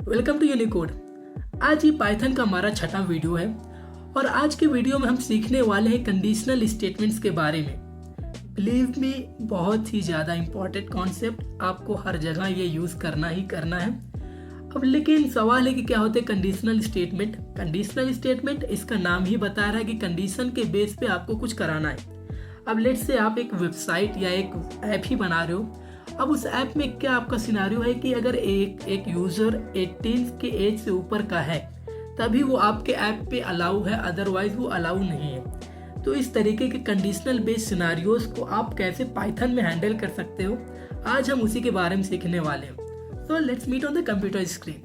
Welcome to Unicode. आज ये Python का हमारा छठा वीडियो है और आज के वीडियो में हम सीखने वाले हैं कंडीशनल स्टेटमेंट्स के बारे में। बिलीव मी, बहुत ही ज़्यादा इम्पॉर्टेंट कॉन्सेप्ट, आपको हर जगह ये यूज़ करना ही करना है। अब लेकिन सवाल है कि क्या होते हैं कंडीशनल स्टेटमेंट। कंडीशनल स्टेटमेंट इसका नाम ही बता रहा है कि कंडीशन के बेस पे आपको कुछ कराना है। अब लेट्स से आप एक वेबसाइट या एक ऐप ही बना रहे हो। अब उस ऐप में क्या आपका सिनारियो है कि अगर एक यूज़र 18 के एज से ऊपर का है तभी वो आपके ऐप पे अलाउ है, अदरवाइज वो अलाउ नहीं है। तो इस तरीके के कंडीशनल बेस्ड सिनारियोज को आप कैसे पाइथन में हैंडल कर सकते हो, आज हम उसी के बारे में सीखने वाले हैं। So let's meet on the computer screen.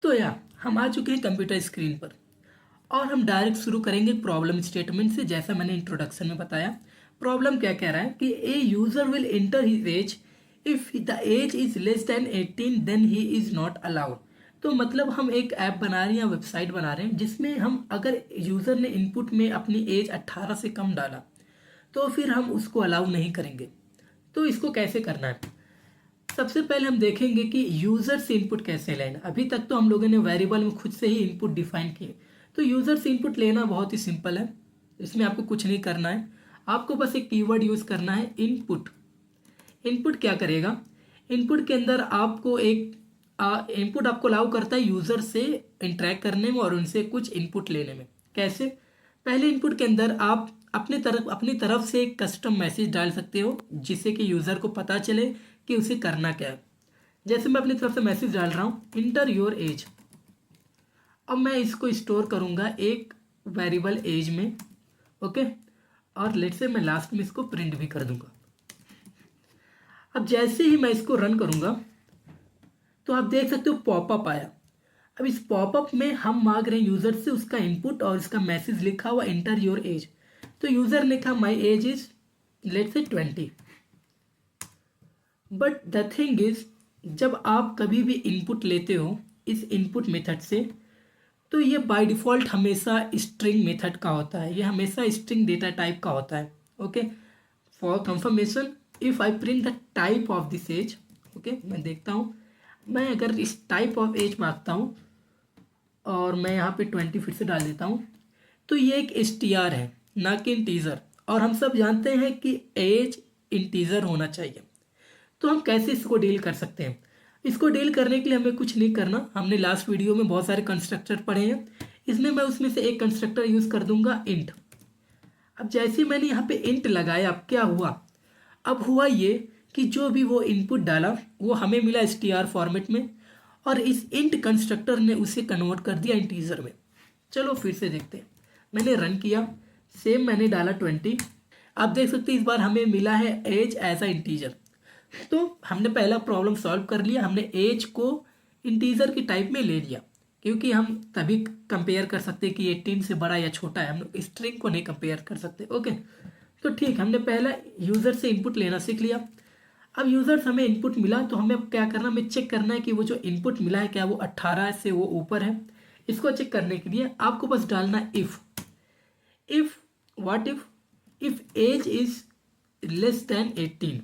तो हम आ चुके हैं कंप्यूटर स्क्रीन पर और हम डायरेक्ट शुरू करेंगे प्रॉब्लम स्टेटमेंट से। जैसा मैंने इंट्रोडक्शन में बताया, प्रॉब्लम क्या कह रहा है कि a user will enter his age if the age is less than 18 then he is not allowed. तो मतलब हम एक ऐप बना रहे हैं या वेबसाइट बना रहे हैं जिसमें हम अगर यूजर ने इनपुट में अपनी एज 18 से कम डाला तो फिर हम उसको अलाउ नहीं करेंगे। तो इसको कैसे करना है, सबसे पहले हम देखेंगे कि यूजर से इनपुट कैसे लेना। अभी तक तो हम लोगों ने वेरिएबल में खुद से ही इनपुट डिफाइन किए, तो यूजर से इनपुट लेना बहुत ही सिंपल है। इसमें आपको कुछ नहीं करना है, आपको बस एक कीवर्ड यूज करना है इनपुट। इनपुट क्या करेगा, इनपुट के अंदर आपको इनपुट आपको अलाउ करता है यूजर से इंटरेक्ट करने में और उनसे कुछ इनपुट लेने में। कैसे, पहले इनपुट के अंदर आप अपनी तरफ से एक कस्टम मैसेज डाल सकते हो जिससे कि यूजर को पता चले कि उसे करना क्या है। जैसे मैं अपनी तरफ से मैसेज डाल रहा हूँ इंटर योर एज। अब मैं इसको स्टोर करूंगा एक वेरिएबल एज में, ओके, और लेट से मैं लास्ट में इसको प्रिंट भी कर दूंगा। अब जैसे ही मैं इसको रन करूंगा तो आप देख सकते हो पॉपअप आया। अब इस पॉपअप में हम मांग रहे हैं यूजर से उसका इनपुट और इसका मैसेज लिखा हुआ इंटर योर एज। तो यूजर ने कहा my age is let's say 20। But the thing is, जब आप कभी भी इनपुट लेते हो इस इनपुट मेथड से तो ये बाय डिफ़ॉल्ट हमेशा स्ट्रिंग मेथड का होता है, ये हमेशा स्ट्रिंग डेटा टाइप का होता है। Okay, for confirmation if I print the type of this age, okay, मैं देखता हूँ, मैं अगर इस टाइप ऑफ एज मांगता हूँ और मैं यहाँ पे 20 फिर से डाल देता हूँ तो ये एक str है ना कि इंटीजर, और हम सब जानते हैं कि एज इंटीजर होना चाहिए। तो हम कैसे इसको डील कर सकते हैं, इसको डील करने के लिए हमें कुछ नहीं करना। हमने लास्ट वीडियो में बहुत सारे कंस्ट्रक्टर पढ़े हैं, इसमें मैं उसमें से एक कंस्ट्रक्टर यूज़ कर दूंगा इंट। अब जैसे मैंने यहाँ पे इंट लगाया, अब क्या हुआ, अब हुआ ये कि जो भी वो इनपुट डाला वो हमें मिला str फॉर्मेट में और इस इंट कंस्ट्रक्टर ने उसे कन्वर्ट कर दिया इंटीजर में। चलो फिर से देखते हैं, मैंने रन किया, सेम मैंने डाला 20। आप देख सकते हैं इस बार हमें मिला है एज एज अ इंटीजर। तो हमने पहला प्रॉब्लम सॉल्व कर लिया, हमने एज को इंटीजर की टाइप में ले लिया क्योंकि हम तभी कंपेयर कर सकते कि 18 से बड़ा या छोटा है, हम लोग स्ट्रिंग को नहीं कंपेयर कर सकते। ओके, तो ठीक, हमने पहला यूज़र से इनपुट लेना सीख लिया। अब यूज़र से हमें इनपुट मिला तो हमें अब क्या करना, हमें चेक करना है कि वो जो इनपुट मिला है क्या वो 18 से वो ऊपर है। इसको चेक करने के लिए आपको बस डालना if what if age is less than 18।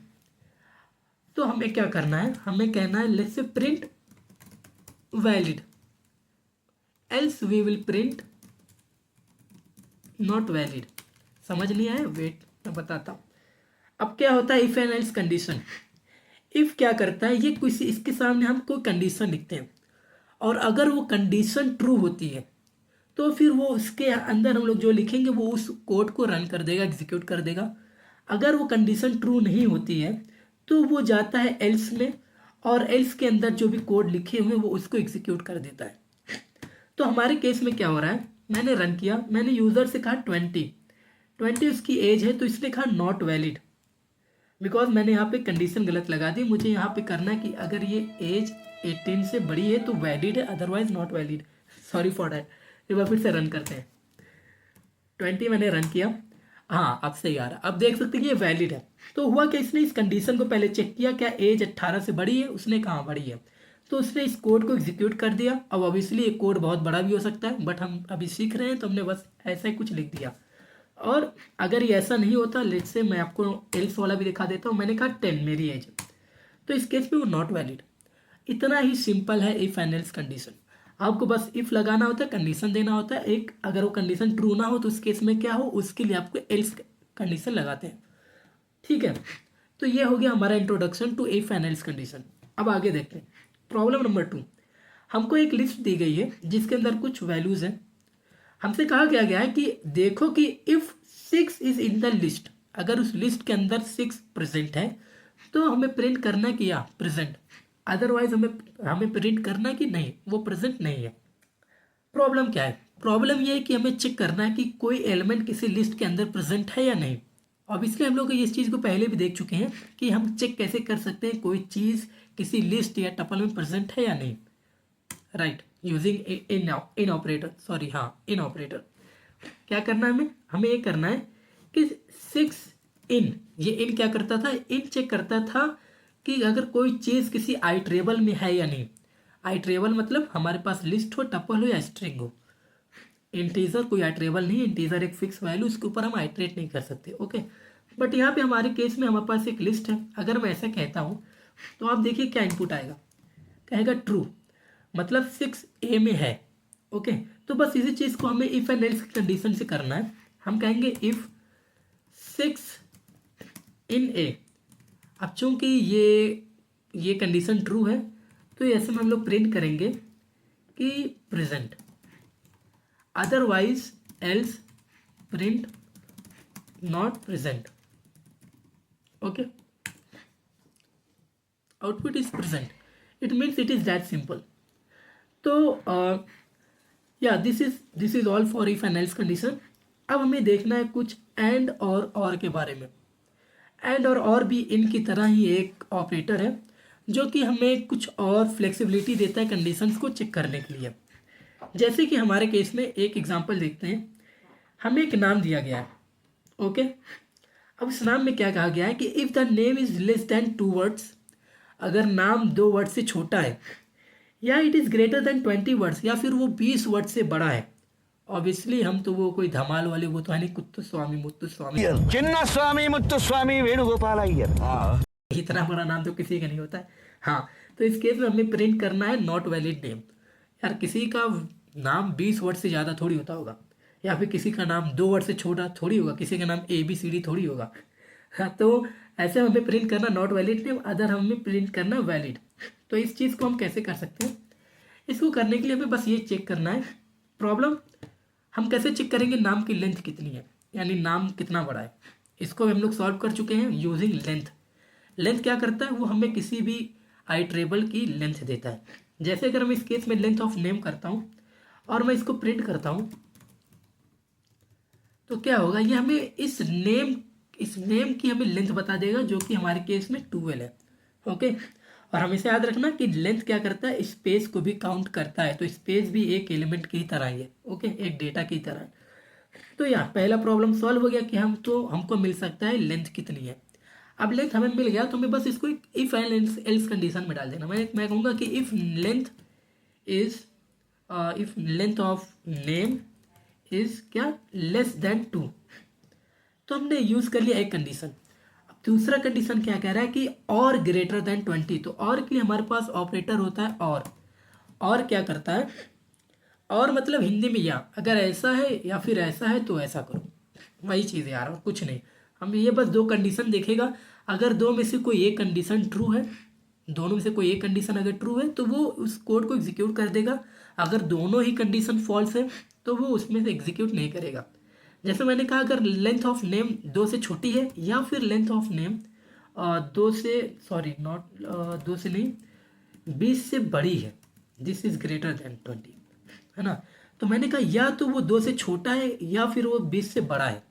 तो हमें क्या करना है, हमें कहना है let's say print valid else we will print not valid. समझ नहीं आया, वेट मैं बताता हूँ। अब क्या होता है if and else condition. If क्या करता है, ये किसी इसके सामने हम कोई कंडीशन लिखते हैं और अगर वो कंडीशन ट्रू होती है तो फिर वो उसके अंदर हम लोग जो लिखेंगे वो उस कोड को रन कर देगा, एग्जीक्यूट कर देगा। अगर वो कंडीशन ट्रू नहीं होती है तो वो जाता है एल्स में और एल्स के अंदर जो भी कोड लिखे हुए वो उसको एग्जीक्यूट कर देता है। तो हमारे केस में क्या हो रहा है, मैंने रन किया, मैंने यूज़र से कहा 20 उसकी एज है तो इसने कहा नॉट वैलिड, बिकॉज मैंने यहाँ पे कंडीशन गलत लगा दी। मुझे यहाँ पे करना है कि अगर ये एज 18 से बड़ी है तो वैलिड है, otherwise not valid. Sorry for that. एक बार फिर से रन करते हैं, 20 मैंने रन किया, हाँ अब सही आ रहा। अब देख सकते हैं कि ये वैलिड है। तो हुआ कि इसने इस कंडीशन को पहले चेक किया, क्या एज 18 से बड़ी है, उसने कहा बड़ी है, तो उसने इस कोड को एग्जीक्यूट कर दिया। अब ऑब्वियसली ये कोड बहुत बड़ा भी हो सकता है बट हम अभी सीख रहे हैं तो हमने बस ऐसा ही कुछ लिख दिया। और अगर ये ऐसा नहीं होता, लेट्स से मैं आपको एल्स वाला भी दिखा देता हूँ। मैंने कहा 10 मेरी एज, तो इस केस में वो नॉट वैलिड। इतना ही सिंपल है इफ एंड एल्स कंडीशन। आपको बस इफ लगाना होता है, कंडीशन देना होता है एक, अगर वो कंडीशन ट्रू ना हो तो उस केस में क्या हो, उसके लिए आपको एल्स कंडीशन लगाते हैं। ठीक है, तो ये हो गया हमारा introduction to if and else condition. अब आगे देखते हैं प्रॉब्लम नंबर 2। हमको एक लिस्ट दी गई है जिसके अंदर कुछ वैल्यूज हैं। हमसे कहा गया है कि देखो कि if 6 is in the list, अगर उस लिस्ट के अंदर 6 प्रेजेंट है तो हमें प्रिंट करना है कि या प्रेजेंट, अदरवाइज हमें प्रिंट करना है कि नहीं वो प्रेजेंट नहीं है। प्रॉब्लम क्या है? प्रॉब्लम ये है कि हमें चेक करना है कि कोई एलिमेंट किसी लिस्ट के अंदर प्रेजेंट है या नहीं। ऑब्वियसली हम लोग इस चीज़ को पहले भी देख चुके हैं कि हम चेक कैसे कर सकते हैं कोई चीज़ किसी लिस्ट या टपल में प्रेजेंट है या नहीं, right, using in operator, sorry हाँ इन ऑपरेटर। क्या करना है हमें ये करना है कि 6 इन, ये इन क्या करता था, इन चेक करता था कि अगर कोई चीज़ किसी आइट्रेबल में है या नहीं। आइट्रेबल मतलब हमारे पास लिस्ट हो, टपल हो या स्ट्रिंग हो। इंटीजर कोई आइट्रेबल नहीं, इंटीजर एक फिक्स वैल्यू, उसके ऊपर हम आइट्रेट नहीं कर सकते। ओके, बट यहाँ पे हमारे केस में हमारे पास एक लिस्ट है। अगर मैं ऐसा कहता हूँ तो आप देखिए क्या इनपुट आएगा, कहेगा ट्रू, मतलब 6 ए में है। ओके, तो बस इसी चीज़ को हमें इफ एंड एल्स कंडीशन से करना है। हम कहेंगे इफ 6 इन ए। अब चूंकि ये कंडीशन ट्रू है तो ऐसे में हम लोग प्रिंट करेंगे कि present, otherwise else print not present. Okay, output is present, it means it is that simple. तो या this is all for if and else condition. अब हमें देखना है कुछ एंड और के बारे में। एंड और भी इनकी तरह ही एक ऑपरेटर है जो कि हमें कुछ और फ्लेक्सिबिलिटी देता है कंडीशंस को चेक करने के लिए। जैसे कि हमारे केस में एक एग्जांपल देखते हैं। हमें एक नाम दिया गया है। ओके, अब इस नाम में क्या कहा गया है कि if the name is less then 2 words, अगर नाम 2 वर्ड से छोटा है, या it is greater than 20 words, या फिर वो 20 वर्ड से बड़ा है। ऑब्वियसली हम तो वो कोई धमाल वाले वो तो है नहीं, कुत्तुस्वामी मुत्तुस्वामी चिन्नस्वामी मुत्तुस्वामी वेणुगोपाल अय्यर, इतना बड़ा नाम तो किसी का नहीं होता है। हाँ, तो इस केस में हमें प्रिंट करना है नॉट वैलिड नेम। यार किसी का नाम 20 वर्ड से ज़्यादा थोड़ी होता होगा, या फिर किसी का नाम 2 वर्ड से छोटा थोड़ी होगा, किसी का नाम ABCD थोड़ी होगा। हाँ, तो ऐसे हमें प्रिंट करना नॉट वैलिड नेम, अदर हमें प्रिंट करना वैलिड। तो इस चीज़ को हम कैसे कर सकते हैं? इसको करने के लिए हमें बस ये चेक करना है प्रॉब्लम। हम कैसे चेक करेंगे नाम की लेंथ कितनी है, यानी नाम कितना बड़ा है। इसको हम लोग सॉल्व कर चुके हैं यूजिंग लेंथ। लेंथ क्या करता है, वो हमें किसी भी आइट्रेबल की लेंथ देता है। जैसे अगर मैं इस केस में लेंथ ऑफ नेम करता हूँ और मैं इसको प्रिंट करता हूँ तो क्या होगा, ये हमें इस नेम की हमें लेंथ बता देगा जो कि हमारे केस में 12 है। ओके, और हमेशा याद रखना कि लेंथ क्या करता है, स्पेस को भी काउंट करता है। तो स्पेस भी एक एलिमेंट की तरह ही है। ओके, एक डेटा की तरह। तो यार पहला प्रॉब्लम सॉल्व हो गया कि हमको मिल सकता है लेंथ कितनी है। अब लेंथ हमें मिल गया तो हमें बस इसको इफ एंड एल्स कंडीशन में डाल देना। मैं कहूँगा कि if length of name is क्या लेस देन 2, तो हमने यूज कर लिया एक कंडीशन। अब दूसरा कंडीशन क्या कह रहा है कि और ग्रेटर देन 20। तो और के लिए हमारे पास ऑपरेटर होता है और क्या करता है, और मतलब हिंदी में या, अगर ऐसा है या फिर ऐसा है तो ऐसा करो, वही चीज़ है यार, और कुछ नहीं। हम ये बस 2 कंडीशन देखेगा, अगर 2 में से कोई एक कंडीशन ट्रू है, दोनों में से कोई एक कंडीशन अगर ट्रू है तो वो उस कोड को एग्जीक्यूट कर देगा। अगर दोनों ही कंडीशन फॉल्स है तो वो उसमें से एग्जीक्यूट नहीं करेगा। जैसे मैंने कहा, अगर लेंथ ऑफ नेम 2 से छोटी है या फिर लेंथ ऑफ नेम 2 से, सॉरी नॉट 2 से नहीं, 20 से बड़ी है, दिस इज ग्रेटर देन 20, है ना। तो मैंने कहा या तो वो 2 से छोटा है या फिर वो 20 से बड़ा है।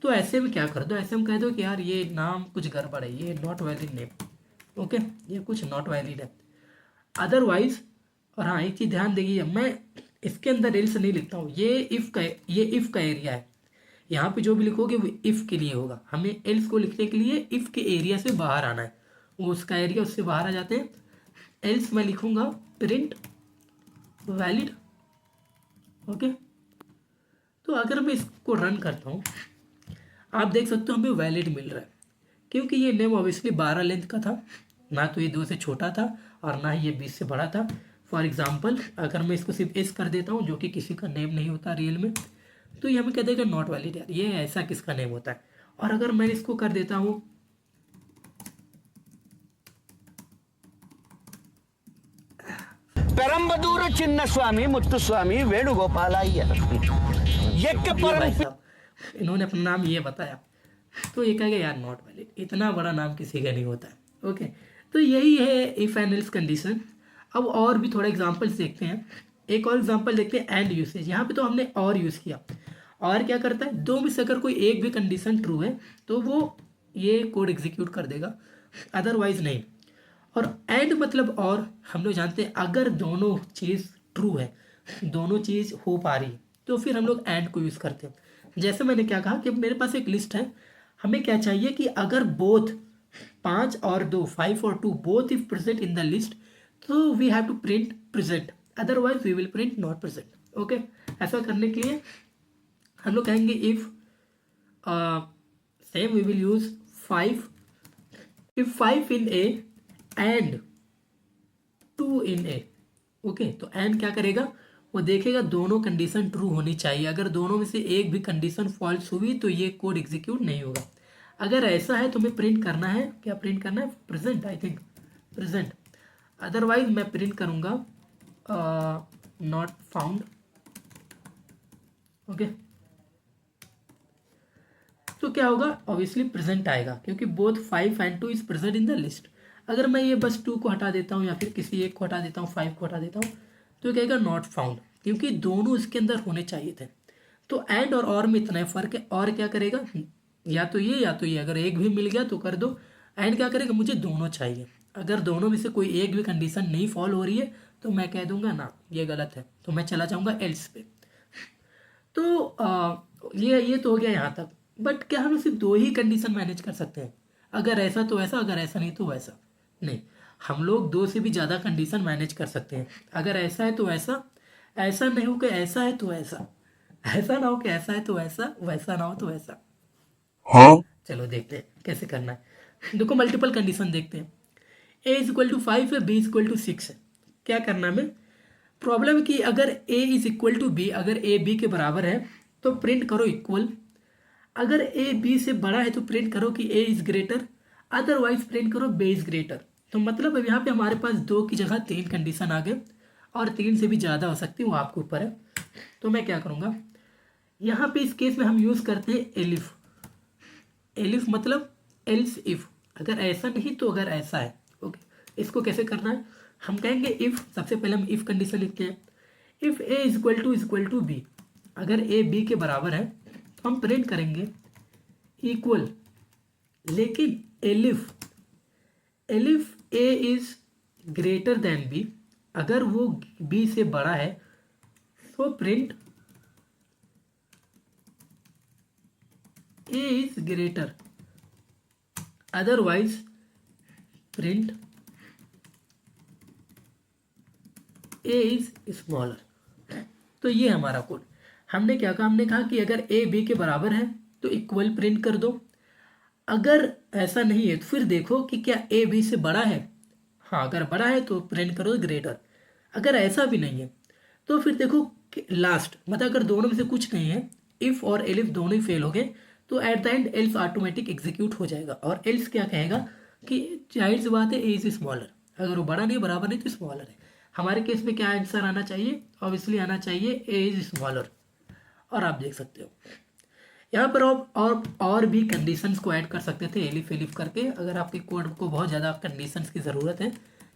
तो ऐसे में क्या कर दो, ऐसे में कह दो कि यार ये नाम कुछ गड़बड़ है, ये नॉट वैलिड नेम। ओके, ये कुछ नॉट वैलिड है अदरवाइज। और हाँ, एक चीज़ ध्यान देगी, मैं इसके अंदर एल्स नहीं लिखता हूँ, ये इफ़ का एरिया है। यहाँ पे जो भी लिखोगे वो इफ़ के लिए होगा। हमें एल्स को लिखने के लिए इफ़ के एरिया से बाहर आना है, वो उसका एरिया उससे बाहर आ जाते हैं। एल्स मैं लिखूँगा प्रिंट वैलिड। ओके, तो अगर मैं इसको रन करता हूँ आप देख सकते हो हमें वैलिड मिल रहा है, क्योंकि ये नेम ऑब्वियसली 12 लेंथ का था। ना तो ये 2 से छोटा था और ना ही ये 20 से बड़ा था। फॉर एग्जाम्पल अगर मैं इसको सिर्फ एस कर देता हूँ जो कि किसी का नेम नहीं होता रियल में, तो ये हमें कह देगा नॉट वैलिड यार, ये ऐसा किसका नेम होता है। और अगर मैं इसको कर देता हूँ పెరంబదూరు చిన్నస్వామి ముత్తుస్వామి వేణుగోపాల అయ్యర్ यज्ञ ये परम भाई साहब इन्होंने अपना नाम ये बताया, तो ये कहेगा यार नॉट वैलिड, इतना बड़ा नाम किसी का नहीं होता है। ओके, तो यही है इफ एंड एल्स कंडीशन। अब और भी थोड़ा एग्जांपल्स देखते हैं। एक और एग्जांपल देखते हैं एंड यूसेज। यहाँ पे तो हमने और यूज़ किया। और क्या करता है, दो में से अगर कोई एक भी कंडीशन ट्रू है तो वो ये कोड एग्जीक्यूट कर देगा, अदरवाइज नहीं। और एंड मतलब और, हम लोग जानते हैं अगर दोनों चीज़ ट्रू है, दोनों चीज़ हो पा रही है, तो फिर हम लोग एंड को यूज़ करते हैं। जैसे मैंने क्या कहा कि मेरे पास एक लिस्ट है, हमें क्या चाहिए कि अगर बोथ 5 और 2 5 और 2 both if present in the list, तो we have to print present, otherwise we will print not present. Okay, ऐसा करने के लिए हम लोग कहेंगे if same we will use 5 if 5 in a and 2 in a. Okay, तो एंड क्या करेगा, वो देखेगा दोनों कंडीशन ट्रू होनी चाहिए। अगर दोनों में से एक भी कंडीशन फॉल्स हुई तो ये कोड एग्जीक्यूट नहीं होगा। अगर ऐसा है तो हमें प्रिंट करना है, क्या प्रिंट करना है, present, I think present. Otherwise मैं प्रिंट करूँगा नॉट फाउंड। ओके, तो क्या होगा, ऑब्वियसली प्रेजेंट आएगा क्योंकि both 5 and 2 is present in the list. अगर मैं ये बस 2 को हटा देता हूँ या फिर किसी एक को हटा देता हूँ, 5 को हटा देता हूँ, तो कहेगा नॉट फाउंड, क्योंकि दोनों इसके अंदर होने चाहिए थे। तो एंड और में इतना ही फर्क है। और क्या करेगा, या तो ये या तो ये, अगर एक भी मिल गया तो कर दो। एंड क्या करेगा, मुझे दोनों चाहिए। अगर दोनों में से कोई एक भी कंडीशन नहीं फॉलो हो रही है तो मैं कह दूंगा ना ये गलत है, तो मैं चला जाऊंगा एल्स पे। तो ये तो हो गया यहाँ तक। बट क्या हम सिर्फ 2 ही कंडीशन मैनेज कर सकते हैं, अगर ऐसा तो ऐसा, अगर ऐसा नहीं तो वैसा? नहीं, हम लोग 2 से भी ज़्यादा कंडीशन मैनेज कर सकते हैं। अगर ऐसा है तो ऐसा, ऐसा नहीं हो कि ऐसा है तो ऐसा, ऐसा ना हो कि ऐसा है तो ऐसा, वैसा ना हो तो ऐसा। हाँ चलो देखते हैं कैसे करना है। देखो मल्टीपल कंडीशन देखते हैं। a इज इक्वल टू 5 है, b इज इक्वल टू 6 है। क्या करना है हमें, प्रॉब्लम है कि अगर a is equal to b, अगर a b के बराबर है तो प्रिंट करो इक्वल। अगर a b से बड़ा है तो प्रिंट करो कि a is greater, otherwise print करो b इज ग्रेटर। तो मतलब अब यहाँ पे हमारे पास 2 की जगह 3 कंडीशन आ गए, और 3 से भी ज़्यादा हो सकती है, वो आपके ऊपर है। तो मैं क्या करूँगा, यहाँ पे इस केस में हम यूज़ करते हैं एलिफ। एलिफ मतलब एल्स इफ, अगर ऐसा नहीं तो अगर ऐसा है। ओके, इसको कैसे करना है, हम कहेंगे इफ़, सबसे पहले हम इफ़ कंडीशन लिखते हैं। If a is equal to b, अगर ए बी के बराबर है तो हम प्रिंट करेंगे इक्वल, लेकिन elif a is greater than b, अगर वो बी से बड़ा है तो print a is greater, otherwise print a is smaller. तो ये हमारा कोड। हमने क्या कहा, हमने कहा कि अगर ए बी के बराबर है तो इक्वल प्रिंट कर दो। अगर ऐसा नहीं है तो फिर देखो कि क्या ए बी से बड़ा है। हाँ, अगर बड़ा है तो प्रिंट करो ग्रेटर। अगर ऐसा भी नहीं है तो फिर देखो लास्ट, मतलब अगर दोनों में से कुछ नहीं है, इफ़ और एलिफ दोनों ही फेल हो गए, तो at the end else automatic execute हो जाएगा। और एल्स क्या कहेगा कि जाहिर सी बात है ए इज स्मॉलर, अगर वो बड़ा नहीं बराबर नहीं तो स्मॉलर है। हमारे केस में क्या आंसर आना चाहिए, ऑब्वियसली आना चाहिए ए इज स्मॉलर। और आप देख सकते हो यहाँ पर आप और भी कंडीशंस को ऐड कर सकते थे एलिफ एलिफ करके, अगर आपके कोड को बहुत ज़्यादा कंडीशंस की ज़रूरत है।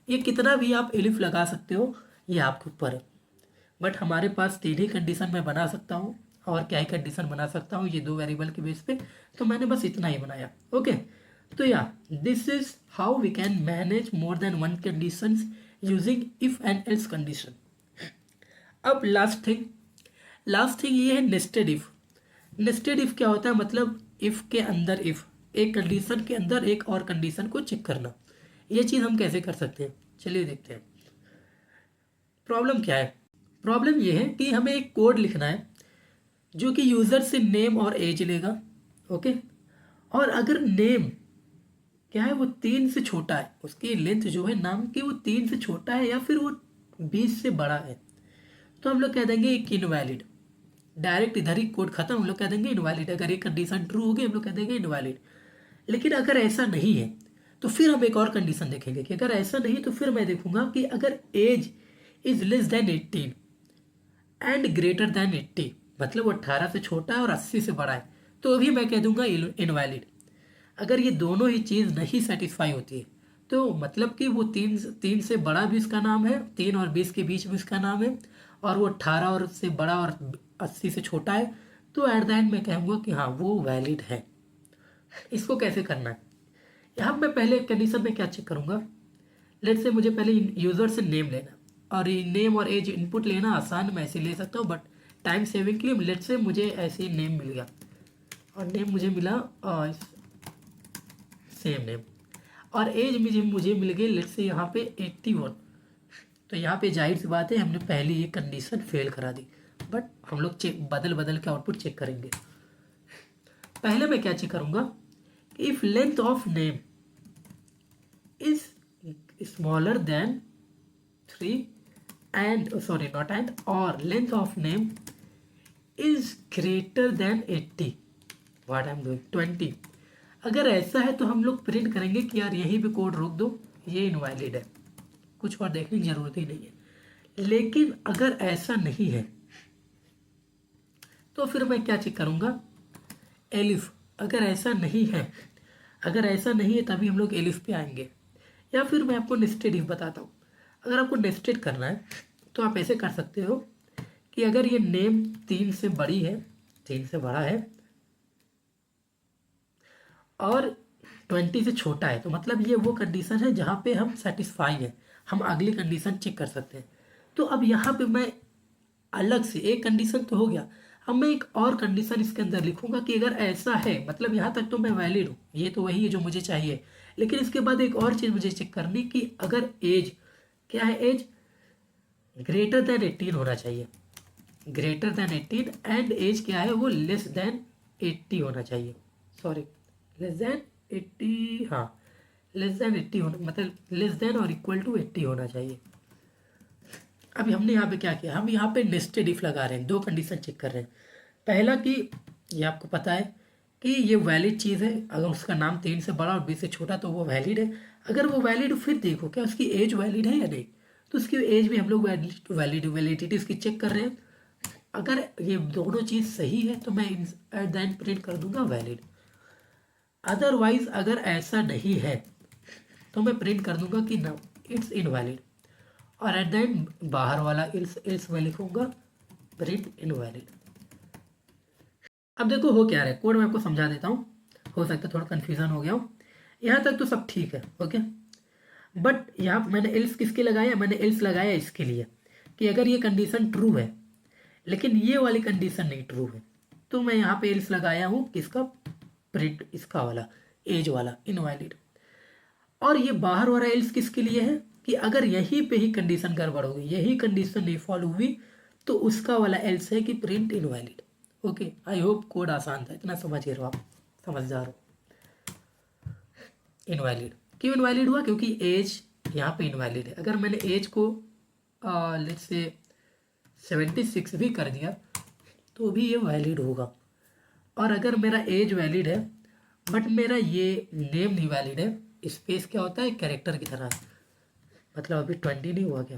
ये कितना भी आप एलिफ लगा सकते हो, ये आपके ऊपर है। बट हमारे पास 3 ही कंडीशन मैं बना सकता हूँ, और क्या ही कंडीशन बना सकता हूँ ये 2 वेरिएबल के बेस पे, तो मैंने बस इतना ही बनाया। ओके, तो या this is how we can manage more than 1 conditions using if and else condition. अब लास्ट थिंग ये है नेस्टेड इफ। नेस्टेड इफ क्या होता है, मतलब इफ के अंदर इफ, एक कंडीशन के अंदर एक और कंडीशन को चेक करना। ये चीज़ हम कैसे कर सकते हैं, चलिए देखते हैं। प्रॉब्लम क्या है, प्रॉब्लम ये है कि हमें एक कोड लिखना है जो कि यूज़र से नेम और एज लेगा। ओके, और अगर नेम क्या है, वो 3 से छोटा है, उसकी लेंथ जो है नाम की वो 3 से छोटा है या फिर वो 20 से बड़ा है, तो हम लोग कह देंगे एक इनवैलिड। डायरेक्ट इधर ही कोड खत्म, हम लोग कह देंगे इनवैलिड। अगर ये कंडीशन ट्रू होगी हम लोग कह देंगे इनवैलिड। लेकिन अगर ऐसा नहीं है तो फिर हम एक और कंडीशन देखेंगे कि अगर ऐसा नहीं तो फिर मैं देखूंगा कि अगर age is less than 18 and greater than 80, मतलब वो 18 से छोटा है और 80 से बड़ा है, तो अभी मैं कह दूंगा इनवैलिड। अगर ये दोनों ही चीज़ नहीं सेटिस्फाई होती है तो मतलब कि वो तीन से बड़ा भी इसका नाम है, 3 और 20 के बीच में इसका नाम है, और वो 18 और से बड़ा और 80 से छोटा है, तो एट द एंड मैं कहूँगा कि हाँ वो वैलिड है। इसको कैसे करना है, यहाँ मैं पहले कंडीशन में क्या चेक करूँगा, लेट से मुझे पहले यूज़र से नेम लेना, और ये नेम और एज इनपुट लेना आसान, मैं ऐसे ले सकता हूँ, बट टाइम सेविंग के लिए लेट से मुझे ऐसे ही नेम मिल गया, और नेम मुझे मिला सेम नेम, और एज मुझे मिल गई लेट से यहाँ पे 81। तो यहाँ पे जाहिर सी बात है हमने पहले ये कंडीशन फेल करा दी, बट हम लोग चेक बदल के आउटपुट चेक करेंगे। पहले मैं क्या चेक करूँगा, if length of name is smaller than 3 and sorry not and, और length of name is greater than 80, what I am doing 20। अगर ऐसा है तो हम लोग प्रिंट करेंगे कि यार यहीं पे कोड रोक दो, ये इनवैलिड है, कुछ और देखने की जरूरत ही नहीं है। लेकिन अगर ऐसा नहीं है तो फिर मैं क्या चेक करूँगा, एलिफ। अगर ऐसा नहीं है, अगर ऐसा नहीं है तभी हम लोग एलिफ पे आएंगे, या फिर मैं आपको नेस्टेड इफ बताता हूँ। अगर आपको नेस्टेड करना है तो आप ऐसे कर सकते हो कि अगर ये नेम 3 से बड़ी है, 3 से बड़ा है और 20 से छोटा है, तो मतलब ये वो कंडीशन है जहाँ पे हम सेटिस्फाई हैं, हम अगली कंडीशन चेक कर सकते हैं। तो अब यहाँ पे मैं अलग से एक कंडीशन तो हो गया, अब मैं एक और कंडीशन इसके अंदर लिखूंगा कि अगर ऐसा है, मतलब यहाँ तक तो मैं वैलिड हूँ, ये तो वही है जो मुझे चाहिए, लेकिन इसके बाद एक और चीज़ मुझे चेक करनी कि अगर एज क्या है, एज ग्रेटर देन 18 होना चाहिए, ग्रेटर देन 18, एंड एज क्या है वो लेस देन 80 होना चाहिए, सॉरी लेस देन 80, हाँ लेस देन 80 होना, मतलब लेस देन और इक्वल टू 80 होना चाहिए। अभी हमने यहाँ पे क्या किया, हम यहाँ पे नेस्टेड इफ लगा रहे हैं, दो कंडीशन चेक कर रहे हैं। पहला कि ये आपको पता है कि ये वैलिड चीज़ है, अगर उसका नाम 3 से बड़ा और 20 से छोटा तो वो वैलिड है। अगर वो वैलिड, फिर देखो क्या उसकी एज वैलिड है या नहीं, तो उसकी एज भी हम लोग वैलिडिटी उसकी चेक कर रहे हैं। अगर ये दोनों चीज़ सही है तो मैं एट द एंड प्रिंट कर दूंगा वैलिड। अदरवाइज अगर ऐसा नहीं है तो मैं प्रिंट कर दूंगा कि नो इट्स इनवैलिड, और एट द एंड बाहर वाला इल्स मैं लिखूंगा प्रिंट इनवैलिड। अब देखो हो क्या रहा है, कोड मैं आपको समझा देता हूँ, हो सकता है थोड़ा कन्फ्यूजन हो गया हो, यहाँ तक तो सब ठीक है ओके। बट यहाँ मैंने एल्स किसके लगाया, मैंने एल्स लगाया इसके लिए कि अगर ये कंडीशन ट्रू है लेकिन ये वाली कंडीशन नहीं ट्रू है, तो मैं यहाँ पे एल्स लगाया हूँ किसका, प्रिंट इसका वाला एज वाला इनवैलिड। और ये बाहर वाला एल्स किसके लिए है कि अगर यहीं पे ही कंडीशन गड़बड़ होगी, यही कंडीशन नहीं फॉलो हुई, तो उसका वाला एल्स है कि print invalid. Okay, I hope code आसान था, इतना समझ रहे हो आप, समझदार हो। इनवैलिड क्यों इनवैलिड हुआ, क्योंकि एज यहाँ पे इनवैलिड है। अगर मैंने एज को लेट्स से 76 भी कर दिया तो भी ये वैलिड होगा। और अगर मेरा एज वैलिड है बट मेरा ये नेम नहीं वैलिड है, स्पेस क्या होता है कैरेक्टर की तरह, मतलब अभी 20 नहीं हुआ क्या,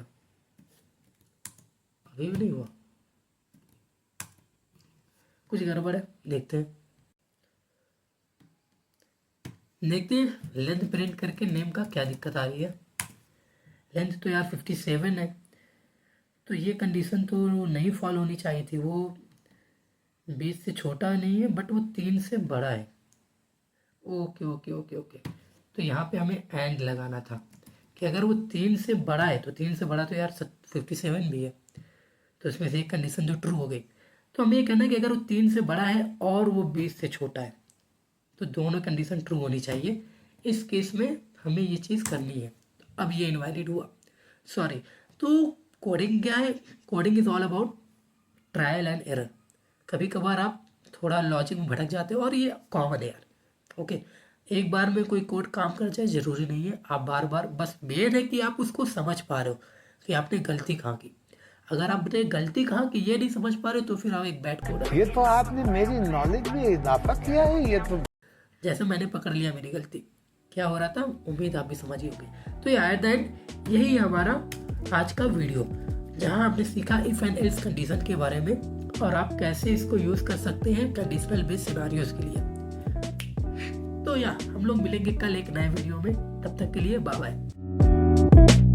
अभी भी नहीं हुआ, कुछ गड़बड़ है, देखते हैं लेंथ प्रिंट करके नेम का क्या दिक्कत आ रही है। लेंथ तो यार 57 है, तो ये कंडीशन तो नहीं फॉलो होनी चाहिए थी, वो 20 से छोटा नहीं है बट वो 3 से बड़ा है। ओके ओके ओके ओके, तो यहाँ पे हमें एंड लगाना था कि अगर वो 3 से बड़ा है, तो 3 से बड़ा तो यार 57 भी है, तो इसमें से एक कंडीशन जो ट्रू हो गई। तो हमें ये कहना है कि अगर वो 3 से बड़ा है और वो 20 से छोटा है तो दोनों कंडीशन ट्रू होनी चाहिए। इस केस में हमें ये चीज़ करनी है। अब ये इनवैलिड हुआ, सॉरी। तो कोडिंग क्या है, coding is all about trial and error. कभी कभार आप थोड़ा लॉजिक में भटक जाते हो और ये कॉमन है यार, ओके। एक बार में कोई कोड काम कर जाए जरूरी नहीं है, आप बार बार, बस मेन है कि आप उसको समझ पा रहे हो कि आपने गलती कहाँ की। अगर आपने गलती कहाँ की ये नहीं समझ पा रहे हो तो फिर आप एक बैड कोडर। ये तो आपने मेरी नॉलेज में इजाफा किया है। ये तो जैसे मैंने पकड़ लिया मेरी गलती, क्या हो रहा था, उम्मीद आप भी समझ ही होंगे। तो एट द एंड यही है हमारा आज का वीडियो, जहां आपने सीखा इफ एंड एल्स कंडीशन के बारे में और आप कैसे इसको यूज कर सकते हैं कंडीशनल बेस्ड सिनेरियोज के लिए। तो हम लोग मिलेंगे कल एक नए वीडियो में, तब तक के लिए बाय बाय।